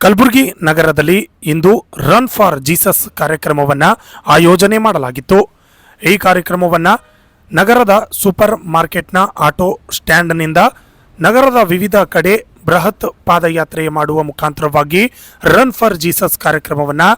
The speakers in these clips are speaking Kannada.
ಕಲಬುರಗಿ ನಗರದಲ್ಲಿ ಇಂದು ರನ್ ಫಾರ್ ಜೀಸಸ್ ಕಾರ್ಯಕ್ರಮವನ್ನು ಆಯೋಜನೆ ಮಾಡಲಾಗಿತ್ತು. ಈ ಕಾರ್ಯಕ್ರಮವನ್ನು ನಗರದ ಸೂಪರ್ ಮಾರ್ಕೆಟ್ನ ಆಟೋ ಸ್ಟ್ಯಾಂಡ್ನಿಂದ ನಗರದ ವಿವಿಧ ಕಡೆ ಬೃಹತ್ ಪಾದಯಾತ್ರೆ ಮಾಡುವ ಮುಖಾಂತರವಾಗಿ ರನ್ ಫಾರ್ ಜೀಸಸ್ ಕಾರ್ಯಕ್ರಮವನ್ನು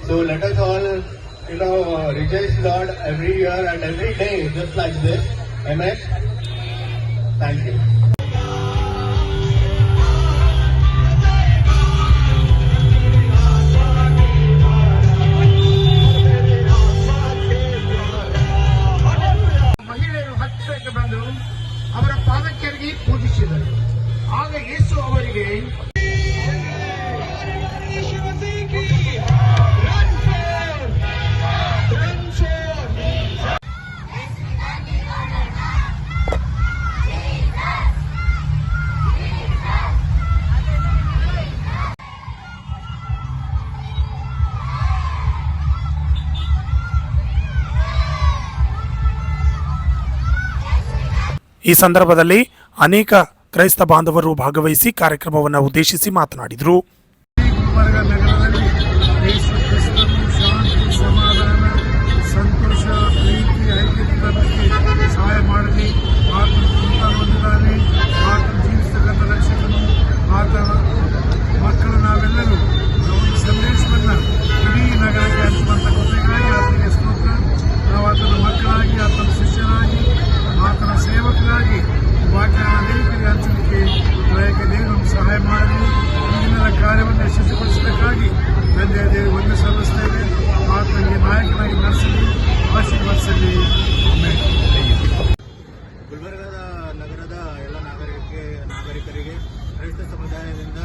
So let us all, rejoice Lord every year and every day, just like this. Amen. Thank you. ಮಹಿಳೆಯರು ಹತ್ತಿರಕ್ಕೆ ಬಂದು ಅವರ ಪಾದಕ್ಕೆ ಪೂಜಿಸಿದರು. ಆಗ ಯೇಸು ಅವರಿಗೆ ಈ ಸಂದರ್ಭದಲ್ಲಿ ಅನೇಕ ಕ್ರೈಸ್ತ ಬಾಂಧವರು ಭಾಗವಹಿಸಿ ಕಾರ್ಯಕ್ರಮವನ್ನು ಉದ್ದೇಶಿಸಿ ಮಾತನಾಡಿದರು. ನಗರದಲ್ಲಿ ಯೇಸು ಕ್ರಿಸ್ತನು ಶಾಂತಿ, ಸಮಾಧಾನ, ಸಂತೋಷ, ಪ್ರೀತಿ, ಐಕ್ಯತೆ ಸಹಾಯ ಮಾಡಲಿ. ಆತನು ಸಂತಾನ ಹೊಂದಿದ್ದಾನೆ. ಆತನು ಜೀವಿಸತಕ್ಕಂಥ ರಕ್ಷಕನು. ಆತನ ಮಕ್ಕಳು ನಾವೆಲ್ಲರೂ ಒಂದು ಸಂದೇಶವನ್ನು ಇಡೀ ನಗರಕ್ಕೆ ಹಂಚುವಂಥ ಕೃಪೆಗಾಗಿ ಆತನಿಗೆ ಸ್ತೋತ್ರ. ನಾವು ಆತನ ಮಕ್ಕಳಾಗಿ, ಆತನ ಶಿಷ್ಯರಾಗಿ, ಆತನ ಸೇವಕರಾಗಿ ವಾಕ್ಯ ಅನೇಕರಿಗೆ ಹಂಚಲಿಕ್ಕೆ ದೇವರು ಸಹಾಯ ಮಾಡಲಿ. ಮುಂದಿನ ಕಾರ್ಯವನ್ನು ಯಶಸ್ವಿಗೊಳಿಸಬೇಕಾಗಿ ತಂದೆಯ ದೇವರು ಒಂದು ಸಲ್ಲಿಸ್ತೇವೆ. ಆತನಿಗೆ ನಾಯಕನಾಗಿ ನಡೆಸಲಿ, ಆಶೀರ್ವದಿಸಲಿ. ಗುಲ್ಬರ್ಗದ ನಗರದ ಎಲ್ಲ ನಾಗರಿಕರಿಗೆ ಕ್ರೈಸ್ತ ಸಮುದಾಯದಿಂದ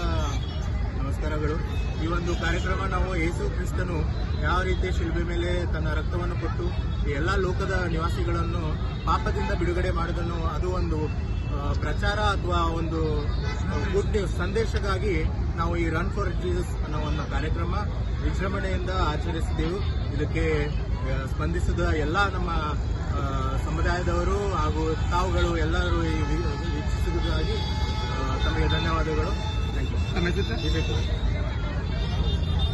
ನಮಸ್ಕಾರಗಳು. ಈ ಒಂದು ಕಾರ್ಯಕ್ರಮ ನಾವು ಯೇಸು ಕ್ರಿಸ್ತನು ಯಾವ ರೀತಿ ಶಿಲ್ಬೆ ಮೇಲೆ ತನ್ನ ರಕ್ತವನ್ನು ಕೊಟ್ಟು ಎಲ್ಲ ಲೋಕದ ನಿವಾಸಿಗಳನ್ನು ಪಾಪದಿಂದ ಬಿಡುಗಡೆ ಮಾಡೋದನ್ನು ಅದು ಒಂದು ಪ್ರಚಾರ ಅಥವಾ ಒಂದು ಗುಡ್ ನ್ಯೂಸ್ ಸಂದೇಶಕ್ಕಾಗಿ ನಾವು ಈ ರನ್ ಫಾರ್ ಜೀಸಸ್ ಅನ್ನೋ ಒಂದು ಕಾರ್ಯಕ್ರಮ ವಿಜೃಂಭಣೆಯಿಂದ ಆಚರಿಸಿದೆವು. ಇದಕ್ಕೆ ಸ್ಪಂದಿಸಿದ ಎಲ್ಲ ನಮ್ಮ ಸಮುದಾಯದವರು ಹಾಗೂ ತಾವುಗಳು ಎಲ್ಲರೂ ವೀಕ್ಷಿಸುವುದಾಗಿ ತಮಗೆ ಧನ್ಯವಾದಗಳು. Thank you.